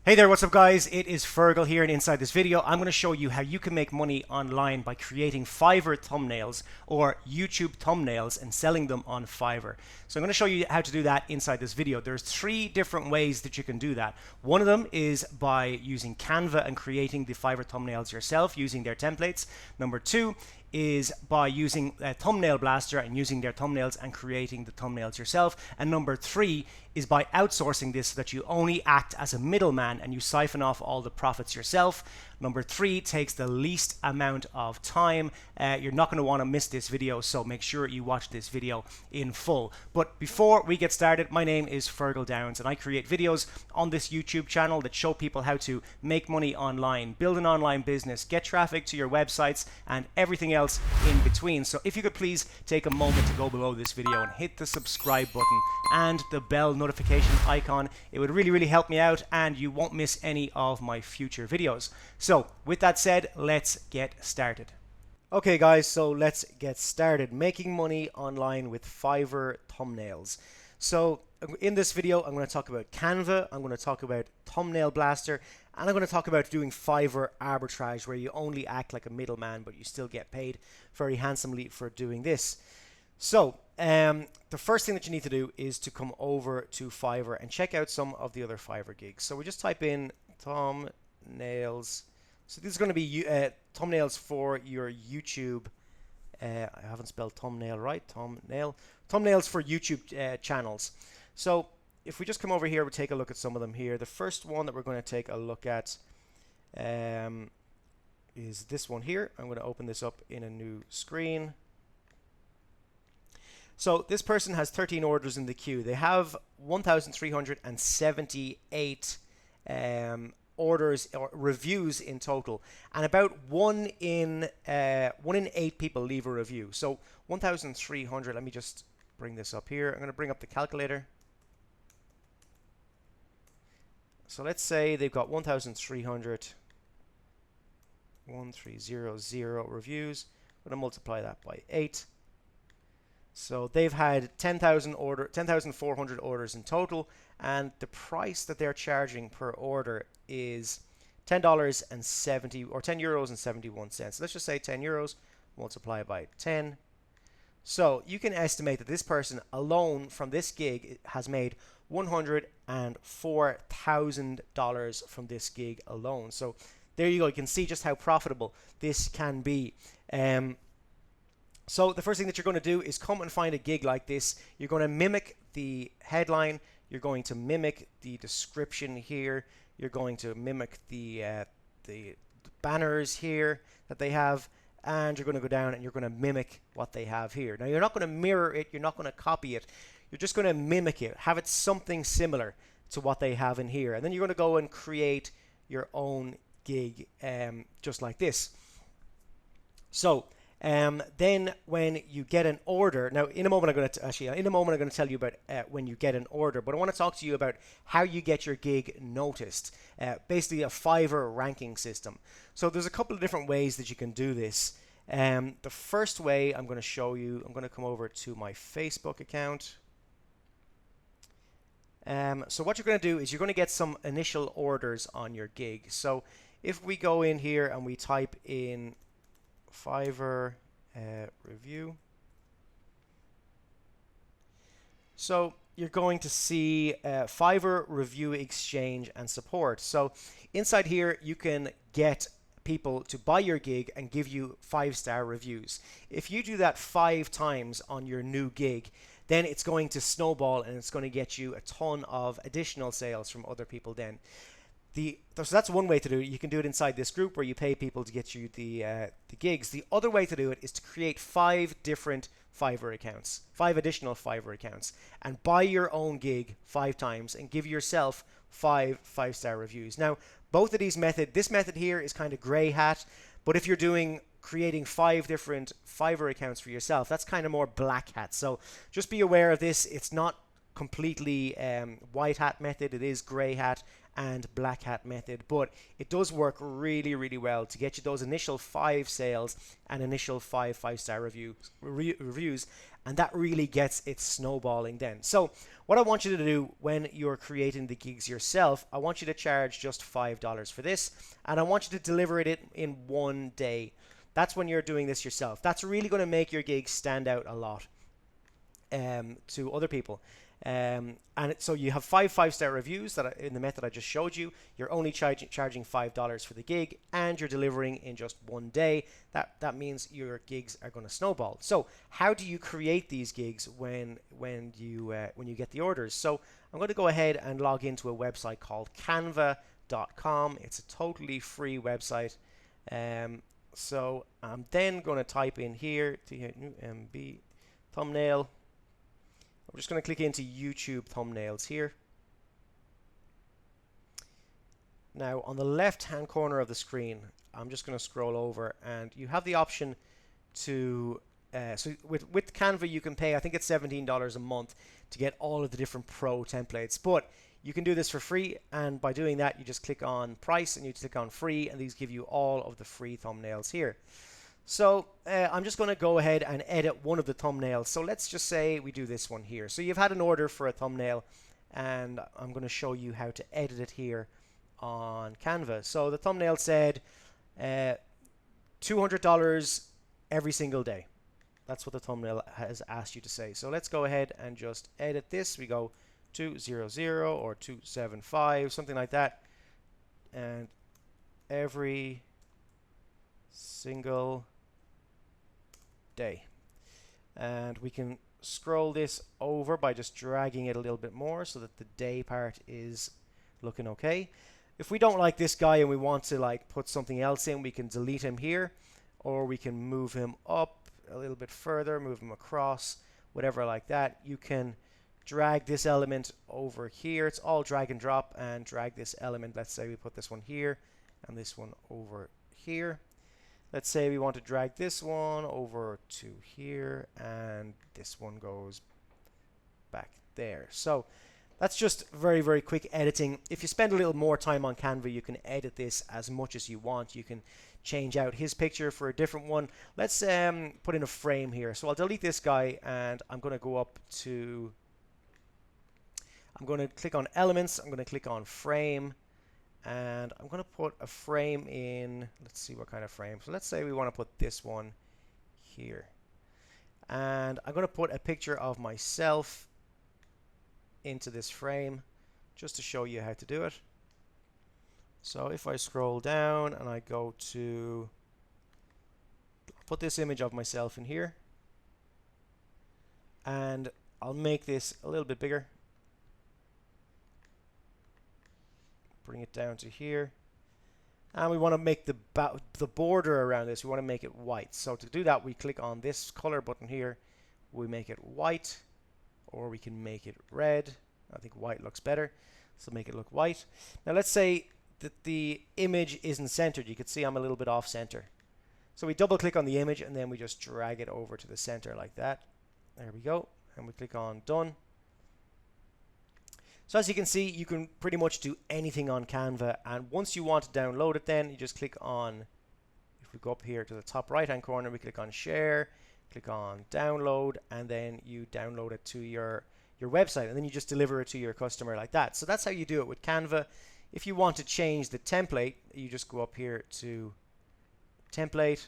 Hey there, what's up guys? It is Fergal here, and inside this video I'm going to show you how you can make money online by creating Fiverr thumbnails or YouTube thumbnails and selling them on Fiverr. So I'm going to show you how to do that inside this video. There's three different ways that you can do that. One of them is by using Canva and creating the Fiverr thumbnails yourself using their templates. Number two is by using a thumbnail blaster and using their thumbnails and creating the thumbnails yourself. And number three is by outsourcing this so that you only act as a middleman and you siphon off all the profits yourself. Number three takes the least amount of time. You're not going to want to miss this video, so make sure you watch this video in full. But before we get started, my name is Fergal Downs and I create videos on this YouTube channel that show people how to make money online, build an online business, get traffic to your websites and everything else in between. So if you could please take a moment to go below this video and hit the subscribe button and the bell notification icon. It would really help me out and you won't miss any of my future videos. So with that said, let's get started. Okay guys, so let's get started making money online with Fiverr thumbnails. So in this video I'm going to talk about Canva, I'm going to talk about Thumbnail Blaster, and I'm going to talk about doing Fiverr Arbitrage, where you only act like a middleman but you still get paid very handsomely for doing this. So the first thing that you need to do is to come over to Fiverr and check out some of the other Fiverr gigs. So we just type in thumbnails. So this is going to be thumbnails for your YouTube. I haven't spelled thumbnail right. Thumbnails for YouTube channels. So if we just come over here, we'll take a look at some of them here. The first one that we're going to take a look at is this one here. I'm going to open this up in a new screen. So this person has 13 orders in the queue. They have 1,378 orders or reviews in total, and about 1 in 8 people leave a review. So 1,300. Let me just bring this up here. I'm going to bring up the calculator. So let's say they've got 1300 reviews. I'm going to multiply that by 8. So they've had 10,400 orders in total, and the price that they're charging per order is $10.70 or €10.71. So let's just say 10 euros, multiply by 10. So you can estimate that this person alone from this gig has made $104,000 from this gig alone. So there you go. You can see just how profitable this can be. So the first thing that you're going to do is come and find a gig like this. You're going to mimic the headline. You're going to mimic the description here. You're going to mimic the banners here that they have. And you're going to go down and you're going to mimic what they have here. Now, you're not going to mirror it. You're not going to copy it. You're just going to mimic it. Have it something similar to what they have in here. And then you're going to go and create your own gig just like this. So then when you get an order, now in a moment I'm going to tell you about when you get an order, but I want to talk to you about how you get your gig noticed, basically a Fiverr ranking system. So there's a couple of different ways that you can do this. The first way I'm going to show you, I'm going to come over to my Facebook account. So what you're going to do is you're going to get some initial orders on your gig. So if we go in here and we type in Fiverr review. So you're going to see Fiverr review exchange and support. So inside here you can get people to buy your gig and give you 5-star reviews. If you do that 5 times on your new gig, then it's going to snowball and it's going to get you a ton of additional sales from other people then. So that's one way to do it. You can do it inside this group where you pay people to get you the gigs. The other way to do it is to create 5 different Fiverr accounts, 5 additional Fiverr accounts, and buy your own gig 5 times and give yourself 5-star reviews. Now, both of these methods, this method here is kind of gray hat, but if you're creating 5 different Fiverr accounts for yourself, that's kind of more black hat. So just be aware of this. It's not completely white hat method. It is gray hat, and black hat method, but it does work really, really well to get you those initial 5 sales and initial 5-star reviews, and that really gets it snowballing then. So what I want you to do when you're creating the gigs yourself, I want you to charge just $5 for this, and I want you to deliver it in 1 day. That's when you're doing this yourself. That's really going to make your gig stand out a lot to other people. So you have 5-star reviews that in the method I just showed you. You're only charging $5 for the gig, and you're delivering in just 1 day. That means your gigs are going to snowball. So how do you create these gigs when you get the orders? So I'm going to go ahead and log into a website called Canva.com. It's a totally free website. So I'm then going to type in here TMB thumbnail. I'm just going to click into YouTube thumbnails here. Now on the left hand corner of the screen, I'm just going to scroll over, and you have the option to so with Canva you can pay, I think it's $17 a month to get all of the different pro templates, but you can do this for free, and by doing that you just click on price and you click on free, and these give you all of the free thumbnails here. So I'm just going to go ahead and edit one of the thumbnails. So let's just say we do this one here. So you've had an order for a thumbnail, and I'm going to show you how to edit it here on Canva. So the thumbnail said $200 every single day. That's what the thumbnail has asked you to say. So let's go ahead and just edit this. We go 200 or 275, something like that. And every single day. And we can scroll this over by just dragging it a little bit more so that the day part is looking okay. If we don't like this guy and we want to like put something else in, we can delete him here, or we can move him up a little bit further, move him across, whatever like that. You can drag this element over here. It's all drag and drop, and drag this element. Let's say we put this one here and this one over here. Let's say we want to drag this one over to here, and this one goes back there. So that's just very, very quick editing. If you spend a little more time on Canva, you can edit this as much as you want. You can change out his picture for a different one. Let's put in a frame here. So I'll delete this guy, and I'm going to go up to, I'm going to click on elements. I'm going to click on frame, and I'm going to put a frame in. Let's see what kind of frame. So let's say we want to put this one here, and I'm going to put a picture of myself into this frame just to show you how to do it. So if I scroll down and I go to, I'll put this image of myself in here, and I'll make this a little bit bigger. Bring it down to here, and we want to make the border around this, we want to make it white. So to do that, we click on this color button here. We make it white, or we can make it red. I think white looks better, so make it look white. Now let's say that the image isn't centered. You can see I'm a little bit off center, so we double click on the image and then we just drag it over to the center like that. There we go, and we click on done. So as you can see, you can pretty much do anything on Canva, and once you want to download it, then you just click on, if we go up here to the top right hand corner, we click on share, click on download, and then you download it to your website, and then you just deliver it to your customer like that. So that's how you do it with Canva. If you want to change the template, you just go up here to template,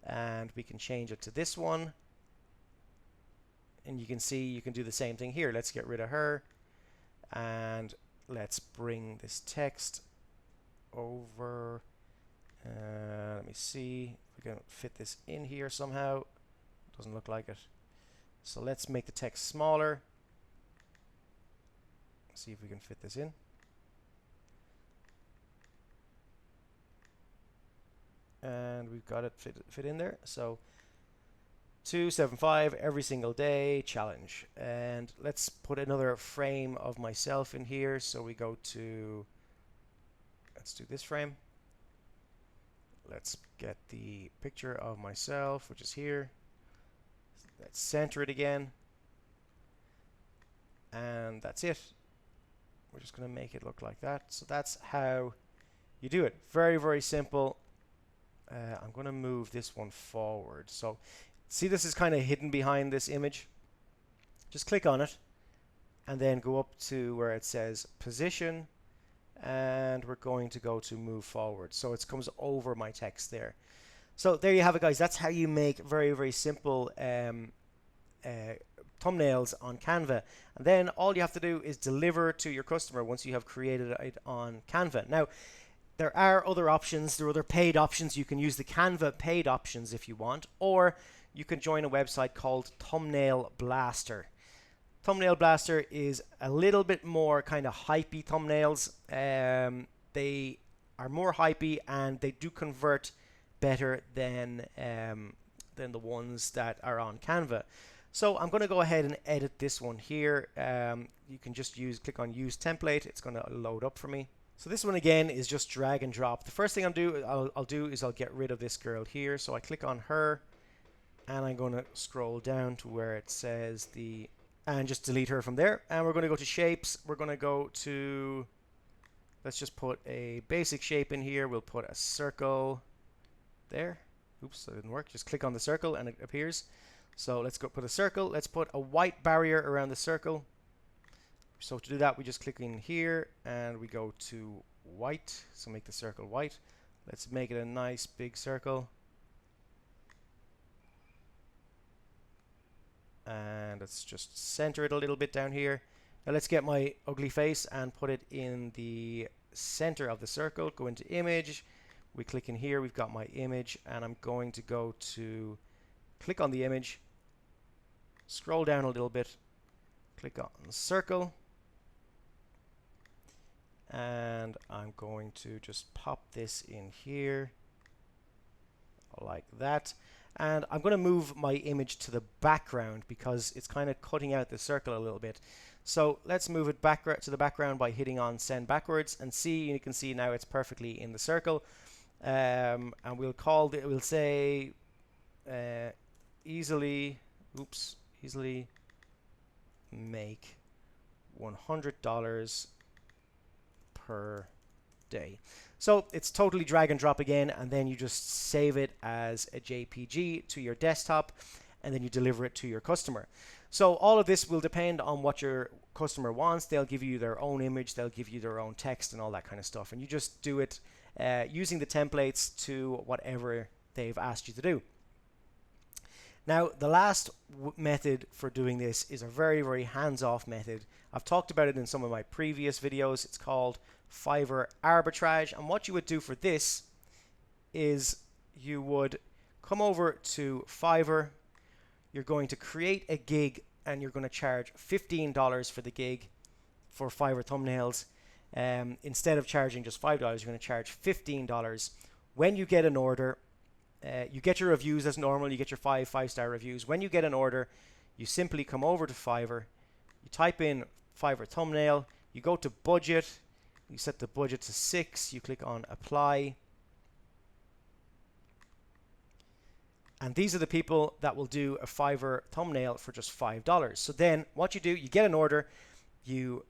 and we can change it to this one, and you can see you can do the same thing here. Let's get rid of her, and let's bring this text over. Let me see if we can fit this in here somehow. Doesn't look like it. So let's make the text smaller. See if we can fit this in. And we've got it fit in there. So 275 every single day challenge. And let's put another frame of myself in here. So we go to, let's do this frame. Let's get the picture of myself, which is here. Let's center it again. And that's it. We're just going to make it look like that. So that's how you do it. Very, very simple. I'm going to move this one forward. So see, this is kind of hidden behind this image. Just click on it and then go up to where it says position, and we're going to go to move forward. So it comes over my text there. So there you have it, guys. That's how you make very, very simple thumbnails on Canva. And then all you have to do is deliver to your customer once you have created it on Canva. Now, there are other options. There are other paid options. You can use the Canva paid options if you want, or you can join a website called Thumbnail Blaster. Thumbnail Blaster is a little bit more kind of hypey thumbnails. They are more hypey and they do convert better than the ones that are on Canva. So I'm going to go ahead and edit this one here. You can just click on use template. It's going to load up for me. So this one again is just drag and drop. The first thing I'll do is I'll get rid of this girl here. So I click on her and I'm going to scroll down to where it says and just delete her from there. And we're going to go to shapes. We're going to go to, let's just put a basic shape in here. We'll put a circle there. Oops, that didn't work. Just click on the circle and it appears. So let's go put a circle. Let's put a white barrier around the circle. So to do that, we just click in here and we go to white. So make the circle white. Let's make it a nice big circle. And let's just center it a little bit down here. Now let's get my ugly face and put it in the center of the circle. Go into image. We click in here. We've got my image, and I'm going to go to click on the image. Scroll down a little bit. Click on circle. And I'm going to just pop this in here like that. And I'm going to move my image to the background because it's kind of cutting out the circle a little bit. So let's move it back to the background by hitting on send backwards, and you can see now it's perfectly in the circle. And we'll say easily make $100 per day. So it's totally drag and drop again, and then you just save it as a JPG to your desktop, and then you deliver it to your customer. So all of this will depend on what your customer wants. They'll give you their own image, they'll give you their own text and all that kind of stuff, and you just do it using the templates to whatever they've asked you to do. Now, the last method for doing this is a very, very hands-off method. I've talked about it in some of my previous videos. It's called Fiverr Arbitrage. And what you would do for this is you would come over to Fiverr. You're going to create a gig, and you're going to charge $15 for the gig for Fiverr Thumbnails. Instead of charging just $5, you're going to charge $15. When you get an order, you get your reviews as normal. You get your five-star reviews. When you get an order, you simply come over to Fiverr. You type in Fiverr Thumbnail. You go to budget. You set the budget to 6. You click on apply. And these are the people that will do a Fiverr thumbnail for just $5. So then what you do, you get an order. You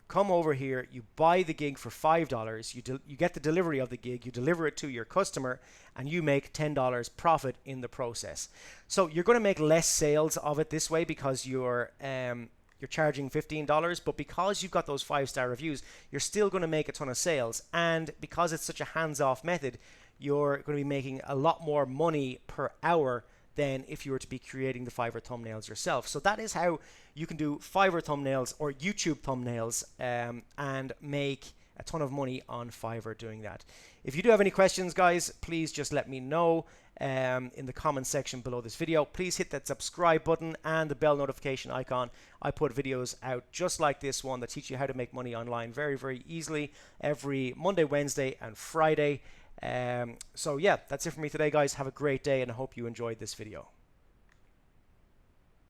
come over here, you buy the gig for $5, you get the delivery of the gig, you deliver it to your customer, and you make $10 profit in the process. So you're going to make less sales of it this way because you're charging $15, but because you've got those 5-star reviews, you're still going to make a ton of sales. And because it's such a hands-off method, you're going to be making a lot more money per hour than if you were to be creating the Fiverr thumbnails yourself. So that is how you can do Fiverr thumbnails or YouTube thumbnails and make a ton of money on Fiverr doing that. If you do have any questions, guys, please just let me know in the comment section below this video. Please hit that subscribe button and the bell notification icon. I put videos out just like this one that teach you how to make money online very, very easily every Monday, Wednesday, and Friday. So yeah, that's it for me today, guys. Have a great day, and I hope you enjoyed this video.